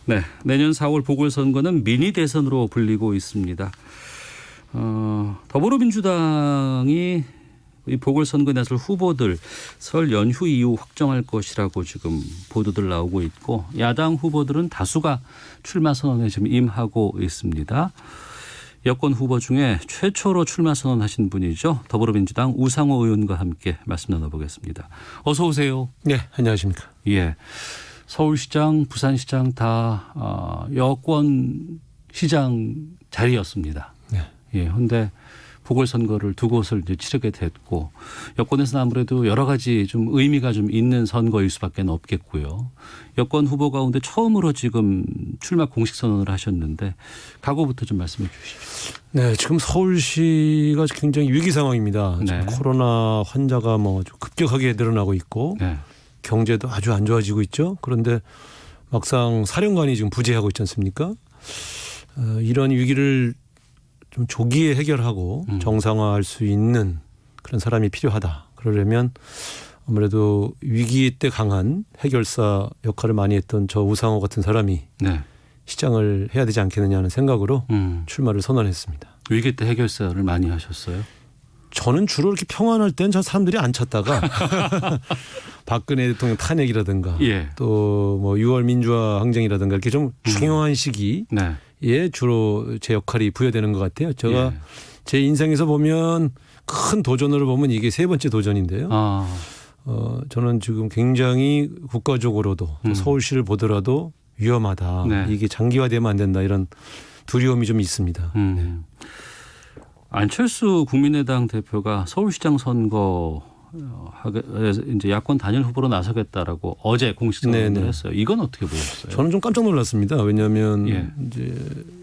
네, 내년 4월 보궐선거는 미니 대선으로 불리고 있습니다. 더불어민주당이 이 보궐선거에 나설 후보들 설 연휴 이후 확정할 것이라고 지금 보도들 나오고 있고 야당 후보들은 다수가 출마 선언에 지금 임하고 있습니다. 여권 후보 중에 최초로 출마 선언하신 분이죠. 더불어민주당 우상호 의원과 함께 말씀 나눠보겠습니다. 어서 오세요. 네, 안녕하십니까. 예, 서울시장, 부산시장 다 여권 시장 자리였습니다. 네. 예, 그런데 보궐선거를 두 곳을 이제 치르게 됐고 여권에서는 아무래도 여러 가지 좀 의미가 좀 있는 선거일 수밖에 없겠고요. 여권 후보 가운데 처음으로 지금 출마 공식 선언을 하셨는데 각오부터 좀 말씀해 주시죠. 네, 지금 서울시가 굉장히 위기 상황입니다. 네. 지금 코로나 환자가 좀 급격하게 늘어나고 있고 네. 경제도 아주 안 좋아지고 있죠. 그런데 막상 사령관이 지금 부재하고 있지 않습니까? 이런 위기를 좀 조기에 해결하고 정상화할 수 있는 그런 사람이 필요하다. 그러려면 아무래도 위기 때 강한 해결사 역할을 많이 했던 저 우상호 같은 사람이 네. 시장을 해야 되지 않겠느냐 하는 생각으로 출마를 선언했습니다. 위기 때 해결사를 많이 하셨어요? 저는 주로 이렇게 평안할 땐 저 사람들이 안 찾다가 박근혜 대통령 탄핵이라든가 예. 또 6월 민주화 항쟁이라든가 이렇게 좀 중요한 시기에 네. 주로 제 역할이 부여되는 것 같아요. 제가 예. 제 인생에서 보면 큰 도전으로 보면 이게 세 번째 도전인데요. 저는 지금 굉장히 국가적으로도 또 서울시를 보더라도 위험하다. 네. 이게 장기화되면 안 된다. 이런 두려움이 좀 있습니다. 네. 안철수 국민의당 대표가 서울시장 선거 이제 야권 단일 후보로 나서겠다라고 어제 공식 선언을 했어요. 이건 어떻게 보셨어요? 저는 좀 깜짝 놀랐습니다. 왜냐하면 예. 이제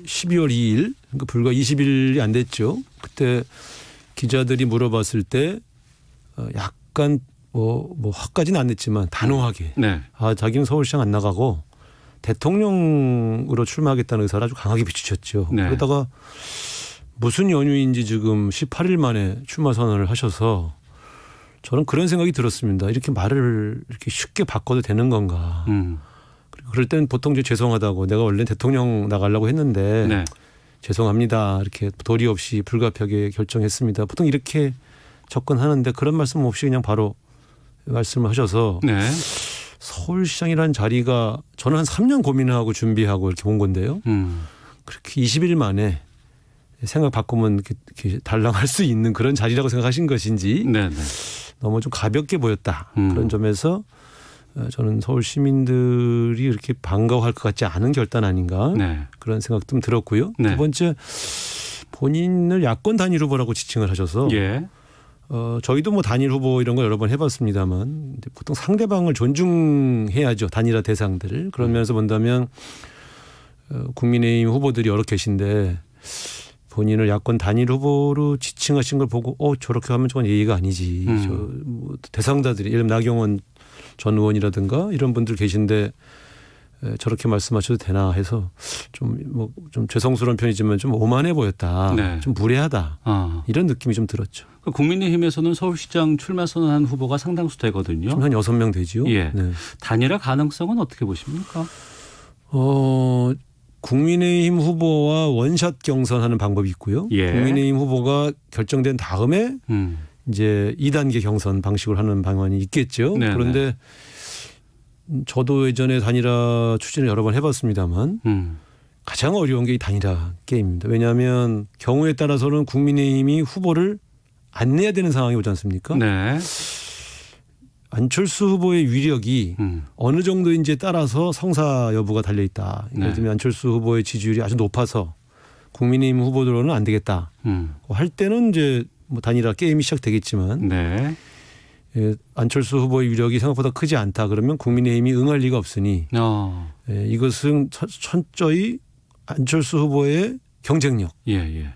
12월 2일 그러니까 불과 20일이 안 됐죠. 그때 기자들이 물어봤을 때 약간 화까지는 안 냈지만 단호하게 네. 자기는 서울시장 안 나가고 대통령으로 출마하겠다는 의사를 아주 강하게 비추셨죠. 네. 그러다가 무슨 연유인지 지금 18일 만에 출마 선언을 하셔서 저는 그런 생각이 들었습니다. 이렇게 말을 이렇게 쉽게 바꿔도 되는 건가. 그럴 땐 보통 이제 죄송하다고 내가 원래 대통령 나가려고 했는데 네. 죄송합니다. 이렇게 도리 없이 불가피하게 결정했습니다. 보통 이렇게 접근하는데 그런 말씀 없이 그냥 바로 말씀을 하셔서 네. 서울시장이라는 자리가 저는 한 3년 고민하고 준비하고 이렇게 본 건데요. 그렇게 20일 만에 생각 바꾸면 이렇게 달랑할 수 있는 그런 자리라고 생각하신 것인지 네. 네. 너무 좀 가볍게 보였다. 그런 점에서 저는 서울 시민들이 이렇게 반가워할 것 같지 않은 결단 아닌가 네. 그런 생각 좀 들었고요. 네. 두 번째 본인을 야권 단일 후보라고 지칭을 하셔서 예. 저희도 단일 후보 이런 거 여러 번 해봤습니다만 보통 상대방을 존중해야죠. 단일화 대상들을. 그런 면에서 본다면 국민의힘 후보들이 여러 계신데 본인을 야권 단일 후보로 지칭하신 걸 보고 저렇게 하면 저건 예의가 아니지. 대상자들이 예를 들면 나경원 전 의원이라든가 이런 분들 계신데 저렇게 말씀하셔도 되나 해서 좀 죄송스러운 편이지만 좀 오만해 보였다. 네. 좀 무례하다. 이런 느낌이 좀 들었죠. 국민의힘에서는 서울시장 출마 선언한 후보가 상당수 되거든요. 지금 한 6명 되죠. 예. 네. 단일화 가능성은 어떻게 보십니까? 국민의힘 후보와 원샷 경선하는 방법이 있고요. 예. 국민의힘 후보가 결정된 다음에 이제 2단계 경선 방식으로 하는 방안이 있겠죠. 네네. 그런데 저도 예전에 단일화 추진을 여러 번 해봤습니다만 가장 어려운 게 이 단일화 게임입니다. 왜냐하면 경우에 따라서는 국민의힘이 후보를 안 내야 되는 상황이 오지 않습니까? 네. 안철수 후보의 위력이 어느 정도인지에 따라서 성사 여부가 달려 있다. 예를 들면 안철수 후보의 지지율이 아주 높아서 국민의힘 후보들로는 안 되겠다. 할 때는 이제 단일화 게임이 시작되겠지만 네. 안철수 후보의 위력이 생각보다 크지 않다. 그러면 국민의힘이 응할 리가 없으니 이것은 철저히 안철수 후보의 경쟁력. 예.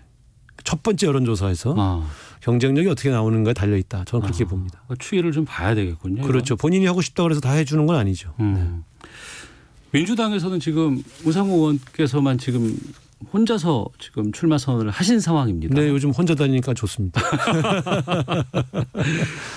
첫 번째 여론조사에서 경쟁력이 어떻게 나오는가에 달려 있다. 저는 그렇게 봅니다. 추이를 좀 봐야 되겠군요. 그렇죠. 본인이 하고 싶다고 해서 다 해주는 건 아니죠. 네. 민주당에서는 지금 우상호 의원께서만 지금 혼자서 지금 출마 선언을 하신 상황입니다. 네, 요즘 혼자 다니니까 좋습니다.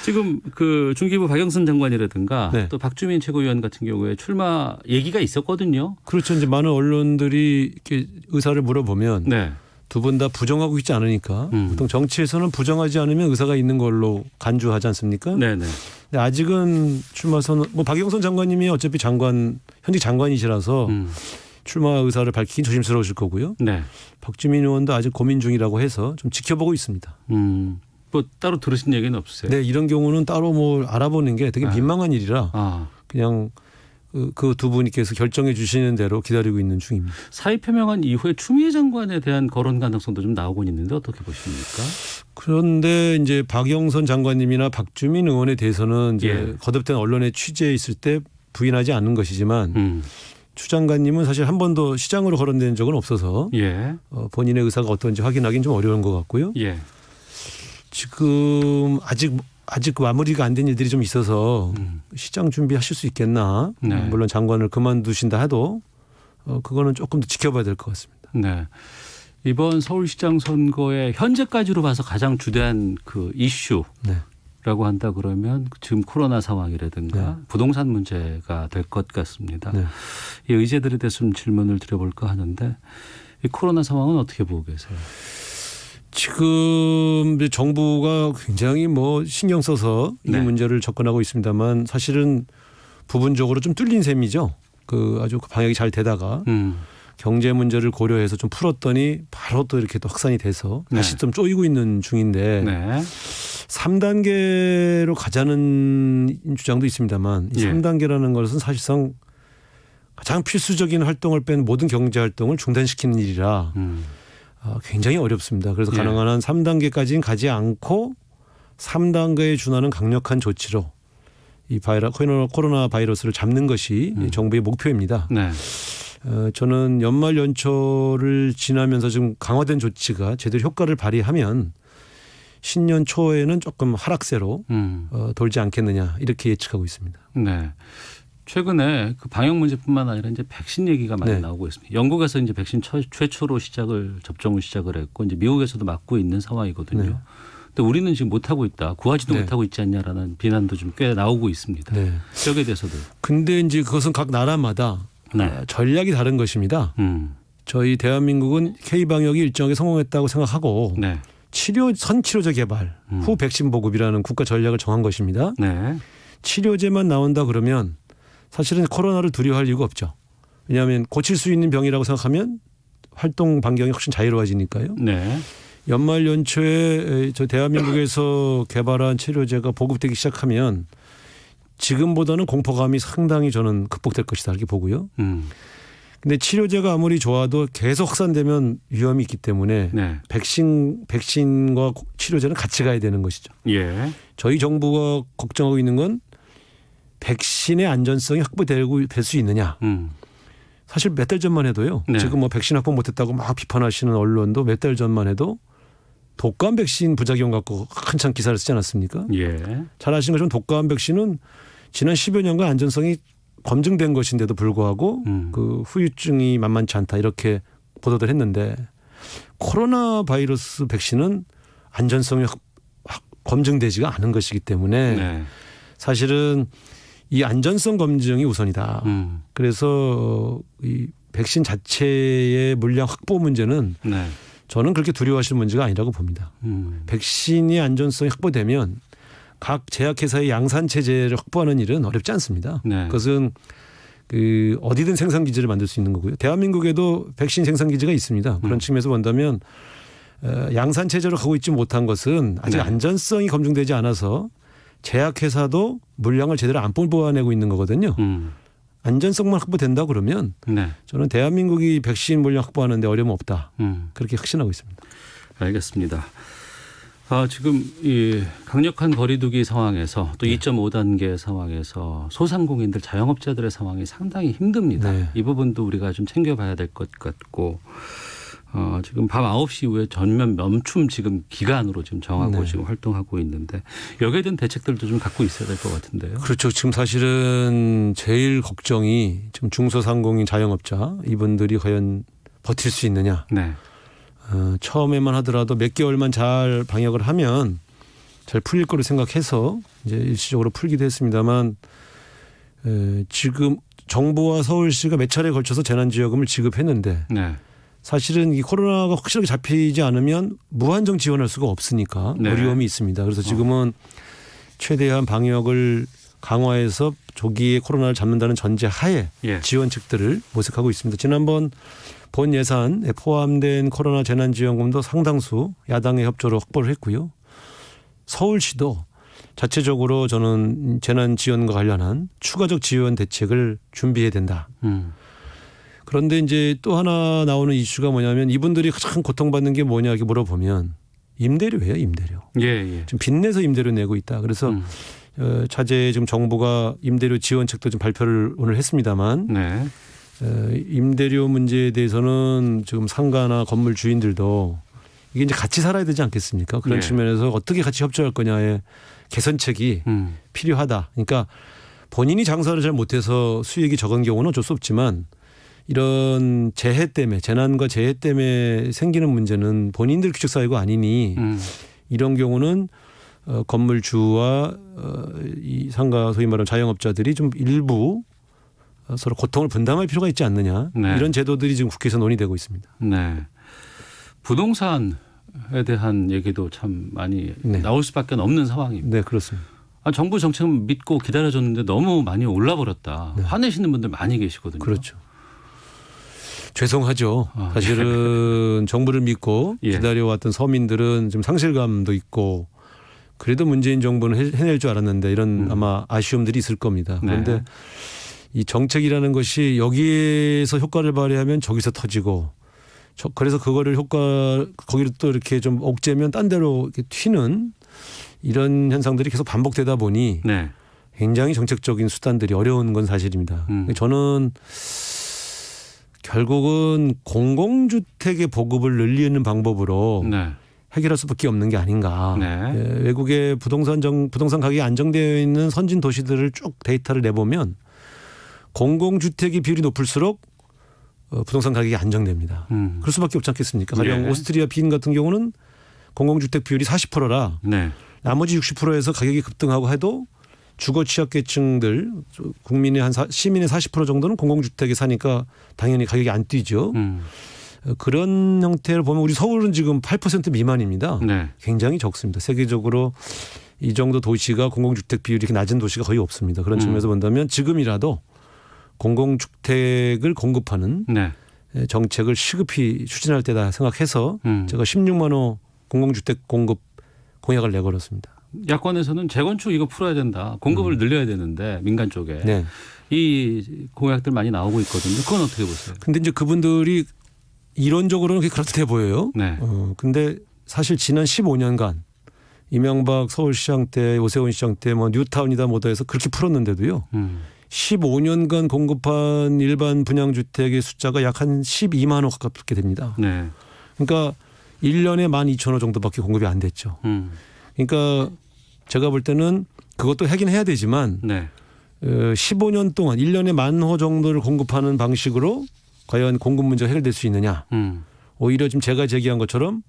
지금 그 중기부 박영선 장관이라든가 네. 또 박주민 최고위원 같은 경우에 출마 얘기가 있었거든요. 그렇죠. 이제 많은 언론들이 이렇게 의사를 물어보면 네. 두 분 다 부정하고 있지 않으니까 보통 정치에서는 부정하지 않으면 의사가 있는 걸로 간주하지 않습니까? 네네. 근데 아직은 출마 선언 뭐 박영선 장관님이 어차피 현직 장관이시라서 출마 의사를 밝히긴 조심스러우실 거고요. 네. 박주민 의원도 아직 고민 중이라고 해서 좀 지켜보고 있습니다. 뭐 따로 들으신 얘기는 없으세요? 네, 이런 경우는 따로 뭘 알아보는 게 되게 민망한 일이라 아. 그냥 그 두 분께서 결정해 주시는 대로 기다리고 있는 중입니다. 사의 표명한 이후에 추미애 장관에 대한 거론 가능성도 좀 나오곤 있는데 어떻게 보십니까? 그런데 이제 박영선 장관님이나 박주민 의원에 대해서는 이제 예. 거듭된 언론의 취재에 있을 때 부인하지 않는 것이지만 추 장관님은 사실 한 번도 시장으로 거론된 적은 없어서 예. 본인의 의사가 어떤지 확인하기는 좀 어려운 것 같고요. 예. 지금 아직 마무리가 안 된 일들이 좀 있어서 시장 준비하실 수 있겠나. 네. 물론 장관을 그만두신다 해도 그거는 조금 더 지켜봐야 될 것 같습니다. 네. 이번 서울시장 선거에 현재까지로 봐서 가장 주대한 그 이슈라고 네. 한다 그러면 지금 코로나 상황이라든가 네. 부동산 문제가 될 것 같습니다. 네. 이 의제들에 대해서 좀 질문을 드려볼까 하는데 이 코로나 상황은 어떻게 보고 계세요? 지금 이제 정부가 굉장히 뭐 신경 써서 이 네. 문제를 접근하고 있습니다만 사실은 부분적으로 좀 뚫린 셈이죠. 그 아주 방역이 잘 되다가 경제 문제를 고려해서 좀 풀었더니 바로 또 이렇게 또 확산이 돼서 다시 네. 좀 쪼이고 있는 중인데 네. 3단계로 가자는 주장도 있습니다만 이 예. 3단계라는 것은 사실상 가장 필수적인 활동을 뺀 모든 경제 활동을 중단시키는 일이라 굉장히 어렵습니다. 그래서 예. 가능한 한 3단계까지는 가지 않고 3단계에 준하는 강력한 조치로 이 코로나 바이러스를 잡는 것이 정부의 목표입니다. 네. 저는 연말 연초를 지나면서 지금 강화된 조치가 제대로 효과를 발휘하면 신년 초에는 조금 하락세로 돌지 않겠느냐 이렇게 예측하고 있습니다. 네. 최근에 그 방역 문제뿐만 아니라 이제 백신 얘기가 많이 네. 나오고 있습니다. 영국에서 이제 백신 최초로 접종을 시작을 했고 이제 미국에서도 맞고 있는 상황이거든요. 네. 근데 우리는 지금 못 하고 있다, 구하지도 네. 못하고 있지 않냐라는 비난도 좀 꽤 나오고 있습니다. 네. 여기에 대해서도. 근데 이제 그것은 각 나라마다 네. 전략이 다른 것입니다. 저희 대한민국은 K 방역이 일정하게 성공했다고 생각하고 네. 선치료제 개발 후 백신 보급이라는 국가 전략을 정한 것입니다. 네. 치료제만 나온다 그러면 사실은 코로나를 두려워할 이유가 없죠. 왜냐하면 고칠 수 있는 병이라고 생각하면 활동 반경이 훨씬 자유로워지니까요. 네. 연말 연초에 저 대한민국에서 개발한 치료제가 보급되기 시작하면 지금보다는 공포감이 상당히 저는 극복될 것이다 이렇게 보고요. 근데 치료제가 아무리 좋아도 계속 확산되면 위험이 있기 때문에 네. 백신과 치료제는 같이 가야 되는 것이죠. 예. 저희 정부가 걱정하고 있는 건 백신의 안전성이 확보될 수 있느냐. 사실 몇 달 전만 해도요. 네. 지금 뭐 백신 확보 못했다고 막 비판하시는 언론도 몇 달 전만 해도 독감 백신 부작용 갖고 한참 기사를 쓰지 않았습니까? 예. 잘 아시는 것처럼 독감 백신은 지난 10여 년간 안전성이 검증된 것인데도 불구하고 그 후유증이 만만치 않다 이렇게 보도를 했는데 코로나 바이러스 백신은 안전성이 검증되지가 않은 것이기 때문에 네. 사실은 이 안전성 검증이 우선이다. 그래서 이 백신 자체의 물량 확보 문제는 네. 저는 그렇게 두려워하시는 문제가 아니라고 봅니다. 백신이 안전성이 확보되면 각 제약회사의 양산 체제를 확보하는 일은 어렵지 않습니다. 네. 그것은 그 어디든 생산 기지를 만들 수 있는 거고요. 대한민국에도 백신 생산 기지가 있습니다. 그런 측면에서 본다면 양산 체제로 가고 있지 못한 것은 아직 네. 안전성이 검증되지 않아서 제약회사도 물량을 제대로 안 뽑아내고 있는 거거든요. 안전성만 확보된다 그러면 네. 저는 대한민국이 백신 물량 확보하는데 어려움 없다. 그렇게 확신하고 있습니다. 알겠습니다. 지금 이 강력한 거리두기 상황에서 또 2.5단계 상황에서 소상공인들 자영업자들의 상황이 상당히 힘듭니다. 네. 이 부분도 우리가 좀 챙겨봐야 될 것 같고 지금 밤 9시 이후에 전면 멈춤 지금 기간으로 지금 정하고 네. 지금 활동하고 있는데 여기에 대한 대책들도 좀 갖고 있어야 될 것 같은데요. 그렇죠. 지금 사실은 제일 걱정이 지금 중소상공인 자영업자 이분들이 과연 버틸 수 있느냐. 네. 처음에만 하더라도 몇 개월만 잘 방역을 하면 잘 풀릴 거로 생각해서 이제 일시적으로 풀기도 했습니다만 지금 정부와 서울시가 몇 차례에 걸쳐서 재난지원금을 지급했는데 네. 사실은 이 코로나가 확실하게 잡히지 않으면 무한정 지원할 수가 없으니까 네. 어려움이 있습니다. 그래서 지금은 최대한 방역을 강화해서 조기에 코로나를 잡는다는 전제 하에 예. 지원책들을 모색하고 있습니다. 지난번 본 예산에 포함된 코로나 재난지원금도 상당수 야당의 협조로 확보를 했고요. 서울시도 자체적으로 저는 재난지원과 관련한 추가적 지원 대책을 준비해야 된다. 그런데 이제 또 하나 나오는 이슈가 뭐냐면 이분들이 가장 고통받는 게 뭐냐 이렇게 물어보면 임대료예요, 임대료. 예. 지금 빚내서 임대료 내고 있다. 그래서 차제에 지금 정부가 임대료 지원책도 좀 발표를 오늘 했습니다만 네. 임대료 문제에 대해서는 지금 상가나 건물 주인들도 이게 이제 같이 살아야 되지 않겠습니까? 그런 예. 측면에서 어떻게 같이 협조할 거냐의 개선책이 필요하다. 그러니까 본인이 장사를 잘 못해서 수익이 적은 경우는 어쩔 수 없지만 이런 재해 때문에 재난과 재해 때문에 생기는 문제는 본인들 규칙 사유가 아니니 이런 경우는 건물주와 이 상가 소위 말하는 자영업자들이 좀 일부 서로 고통을 분담할 필요가 있지 않느냐. 네. 이런 제도들이 지금 국회에서 논의되고 있습니다. 네. 부동산에 대한 얘기도 참 많이 네. 나올 수밖에 없는 상황입니다. 네, 그렇습니다. 정부 정책 믿고 기다려줬는데 너무 많이 올라버렸다. 네. 화내시는 분들 많이 계시거든요. 그렇죠. 죄송하죠. 사실은 정부를 믿고 예. 기다려왔던 서민들은 좀 상실감도 있고 그래도 문재인 정부는 해낼 줄 알았는데 이런 아마 아쉬움들이 있을 겁니다. 그런데 네. 이 정책이라는 것이 여기에서 효과를 발휘하면 저기서 터지고 그래서 그거를 거기를 또 이렇게 좀 옥죄면 딴 데로 이렇게 튀는 이런 현상들이 계속 반복되다 보니 네. 굉장히 정책적인 수단들이 어려운 건 사실입니다. 저는 결국은 공공주택의 보급을 늘리는 방법으로 네. 해결할 수밖에 없는 게 아닌가. 네. 외국의 부동산 가격이 안정되어 있는 선진 도시들을 쭉 데이터를 내보면 공공주택의 비율이 높을수록 부동산 가격이 안정됩니다. 그럴 수밖에 없지 않겠습니까? 가령 네. 오스트리아 빈 같은 경우는 공공주택 비율이 40%라 네. 나머지 60%에서 가격이 급등하고 해도 주거 취약계층들 국민의 시민의 40% 정도는 공공주택에 사니까 당연히 가격이 안 뛰죠. 그런 형태를 보면 우리 서울은 지금 8% 미만입니다. 네. 굉장히 적습니다. 세계적으로 이 정도 도시가 공공주택 비율이 이렇게 낮은 도시가 거의 없습니다. 그런 측면에서 본다면 지금이라도 공공주택을 공급하는 네. 정책을 시급히 추진할 때다 생각해서 제가 16만 호 공공주택 공급 공약을 내걸었습니다. 야권에서는 재건축 이거 풀어야 된다. 공급을 늘려야 되는데 민간 쪽에 네. 이 공약들 많이 나오고 있거든요. 그건 어떻게 보세요? 근데 이제 그분들이 이론적으로는 그렇게 보여요. 네. 근데 사실 지난 15년간 이명박 서울시장 때 오세훈 시장 때 뭐 뉴타운이다 뭐다 해서 그렇게 풀었는데도요. 15년간 공급한 일반 분양주택의 숫자가 약 한 12만 호 가깝게 됩니다. 네. 그러니까 1년에 12,000호 정도밖에 공급이 안 됐죠. 그러니까 제가 볼 때는 그것도 하긴 해야 되지만 네. 15년 동안 1년에 10,000호 정도를 공급하는 방식으로 과연 공급 문제가 해결될 수 있느냐. 오히려 지금 제가 제기한 것처럼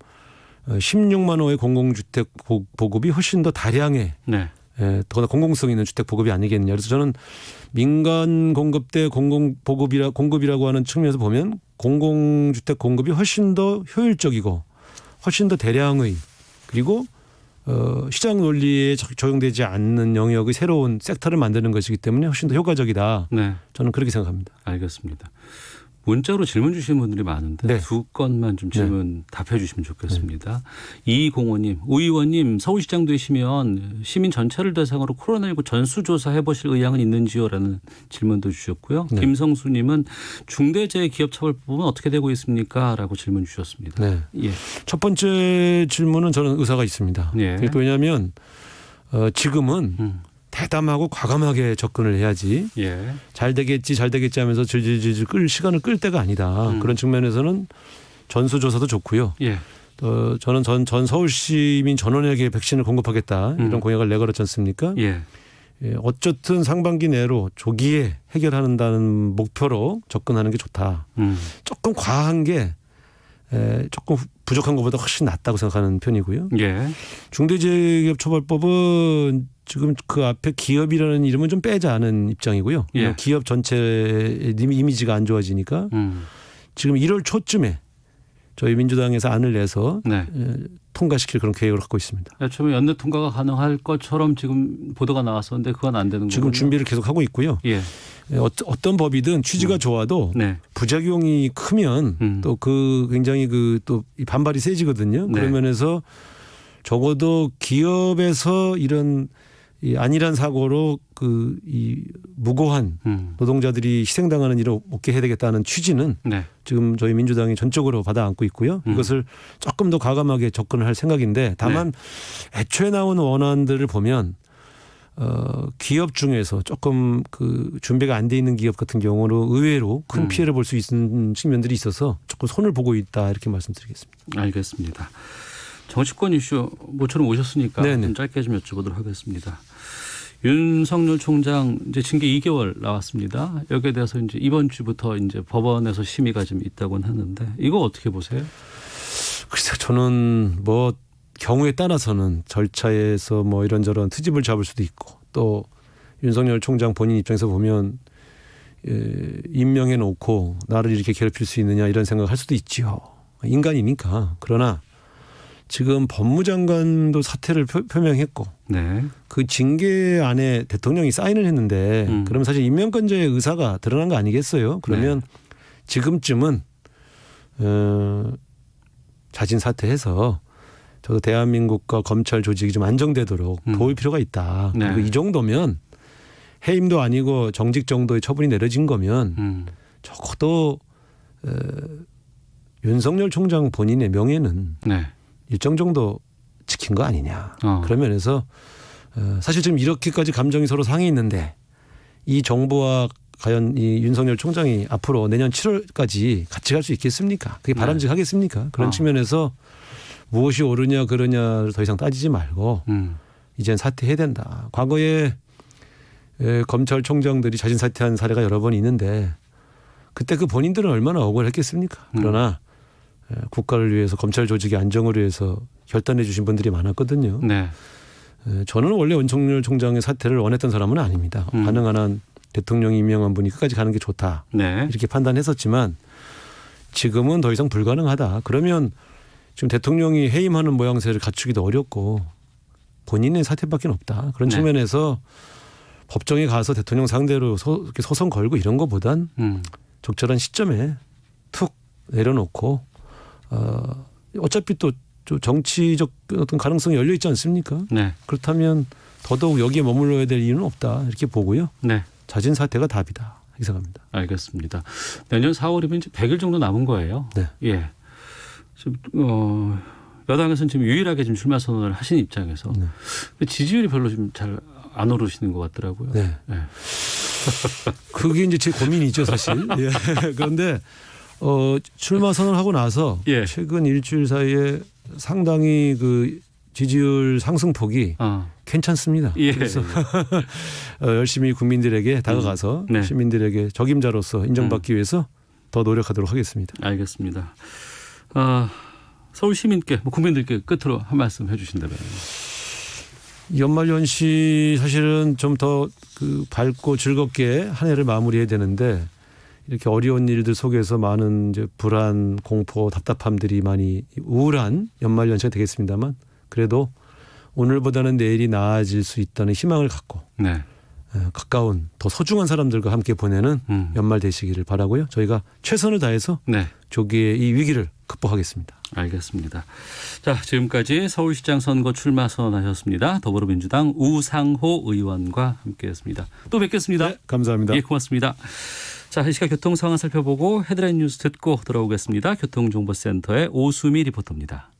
16만 호의 공공주택 보급이 훨씬 더 다량의 네. 더나 공공성 있는 주택 보급이 아니겠느냐. 그래서 저는 민간 공급 대 공급이라고 하는 측면에서 보면 공공주택 공급이 훨씬 더 효율적이고 훨씬 더 대량의 그리고 시장 논리에 적용되지 않는 영역의 새로운 섹터를 만드는 것이기 때문에 훨씬 더 효과적이다. 네. 저는 그렇게 생각합니다. 알겠습니다. 문자로 질문 주시는 분들이 많은데 네. 두 건만 좀 질문 답해 주시면 좋겠습니다. 이공호님, 우 의원님 서울시장 되시면 시민 전체를 대상으로 코로나19 전수조사 해보실 의향은 있는지요?라는 질문도 주셨고요. 네. 김성수님은 중대재해기업처벌법은 어떻게 되고 있습니까? 라고 질문 주셨습니다. 네. 예. 첫 번째 질문은 저는 의사가 있습니다. 예. 왜냐하면 지금은 대담하고 과감하게 접근을 해야지 예. 잘 되겠지 하면서 질질질 시간을 끌 때가 아니다. 그런 측면에서는 전수조사도 좋고요. 예. 저는 전 서울 시민 전원에게 백신을 공급하겠다. 이런 공약을 내걸었지 않습니까? 예. 어쨌든 상반기 내로 조기에 해결한다는 목표로 접근하는 게 좋다. 조금 과한 게 조금 부족한 것보다 훨씬 낫다고 생각하는 편이고요. 예. 중대재해기업처벌법은 지금 그 앞에 기업이라는 이름은 좀 빼자는 입장이고요. 예. 기업 전체의 이미지가 안 좋아지니까 지금 1월 초쯤에 저희 민주당에서 안을 내서 네. 통과시킬 그런 계획을 갖고 있습니다. 처음에 연내 통과가 가능할 것처럼 지금 보도가 나왔었는데 그건 안 되는 거군요. 지금 준비를 계속 하고 있고요. 예. 어떤 법이든 취지가 좋아도 네. 부작용이 크면 또 그 굉장히 그 또 반발이 세지거든요. 네. 그런 면에서 적어도 기업에서 이런 이 안일한 사고로 그 이 무고한 노동자들이 희생당하는 일을 없게 해야 되겠다는 취지는 네. 지금 저희 민주당이 전적으로 받아 안고 있고요. 이것을 조금 더 과감하게 접근을 할 생각인데 다만 애초에 나온 원안들을 보면 기업 중에서 조금 그 준비가 안 돼 있는 기업 같은 경우로 의외로 큰 피해를 볼 수 있는 측면들이 있어서 조금 손을 보고 있다 이렇게 말씀드리겠습니다. 알겠습니다. 정치권 이슈 모처럼 오셨으니까 네네. 좀 짧게 좀 여쭤보도록 하겠습니다. 윤석열 총장 이제 징계 2개월 나왔습니다. 여기에 대해서 이제 이번 주부터 이제 법원에서 심의가 좀 있다고는 하는데 이거 어떻게 보세요? 글쎄요, 저는 뭐 경우에 따라서는 절차에서 뭐 이런저런 트집을 잡을 수도 있고 또 윤석열 총장 본인 입장에서 보면 임명해 놓고 나를 이렇게 괴롭힐 수 있느냐 이런 생각을 할 수도 있지요. 인간이니까. 그러나 지금 법무장관도 사퇴를 표명했고 네. 그 징계안에 대통령이 사인을 했는데 그러면 사실 임명권자의 의사가 드러난 거 아니겠어요? 그러면 지금쯤은 자진 사퇴해서 저도 대한민국과 검찰 조직이 좀 안정되도록 도울 필요가 있다. 네. 그리고 이 정도면 해임도 아니고 정직 정도의 처분이 내려진 거면 적어도 윤석열 총장 본인의 명예는 네. 일정 정도 지킨 거 아니냐. 그런 면에서 사실 지금 이렇게까지 감정이 서로 상해 있는데 이 정부와 과연 이 윤석열 총장이 앞으로 내년 7월까지 같이 갈 수 있겠습니까? 그게 바람직하겠습니까? 그런 측면에서 무엇이 옳으냐 그러냐를 더 이상 따지지 말고 이젠 사퇴해야 된다. 과거에 검찰총장들이 자진 사퇴한 사례가 여러 번 있는데 그때 그 본인들은 얼마나 억울했겠습니까? 그러나 국가를 위해서 검찰 조직의 안정을 위해서 결단해 주신 분들이 많았거든요. 네. 저는 원래 윤석열 총장의 사퇴를 원했던 사람은 아닙니다. 가능한 한 대통령이 임명한 분이 끝까지 가는 게 좋다. 네. 이렇게 판단했었지만 지금은 더 이상 불가능하다. 그러면 지금 대통령이 해임하는 모양새를 갖추기도 어렵고 본인의 사퇴밖에 없다. 그런 측면에서 법정에 가서 대통령 상대로 이렇게 소송 걸고 이런 것보단 적절한 시점에 툭 내려놓고 어차피 또 정치적 어떤 가능성이 열려 있지 않습니까? 네. 그렇다면 더더욱 여기에 머물러야 될 이유는 없다 이렇게 보고요. 네. 자진 사퇴가 답이다 이렇게 생각합니다. 알겠습니다. 내년 4월이면 이제 100일 정도 남은 거예요. 네. 예. 지금 여당에서는 지금 유일하게 지금 출마 선언을 하신 입장에서 지지율이 별로 지금 잘 안 오르시는 것 같더라고요. 네. 예. 그게 이제 제 고민이죠 사실. 예. 그런데 출마 선언하고 나서 최근 일주일 사이에 상당히 그 지지율 상승폭이 괜찮습니다. 예. 그래서 열심히 국민들에게 다가가서 시민들에게 적임자로서 인정받기 위해서 더 노력하도록 하겠습니다. 알겠습니다. 서울 시민께 국민들께 끝으로 한 말씀 해주신다면. 연말연시 사실은 좀 더 그 밝고 즐겁게 한 해를 마무리해야 되는데 이렇게 어려운 일들 속에서 많은 이제 불안, 공포, 답답함들이 많이 우울한 연말연시가 되겠습니다만 그래도 오늘보다는 내일이 나아질 수 있다는 희망을 갖고 가까운 더 소중한 사람들과 함께 보내는 연말 되시기를 바라고요. 저희가 최선을 다해서 조기에 이 위기를 극복하겠습니다. 알겠습니다. 자, 지금까지 서울시장 선거 출마 선언하셨습니다. 더불어민주당 우상호 의원과 함께했습니다. 또 뵙겠습니다. 네, 감사합니다. 예, 고맙습니다. 자, 이 시각 교통 상황 살펴보고 헤드라인 뉴스 듣고 돌아오겠습니다. 교통정보센터의 오수미 리포터입니다.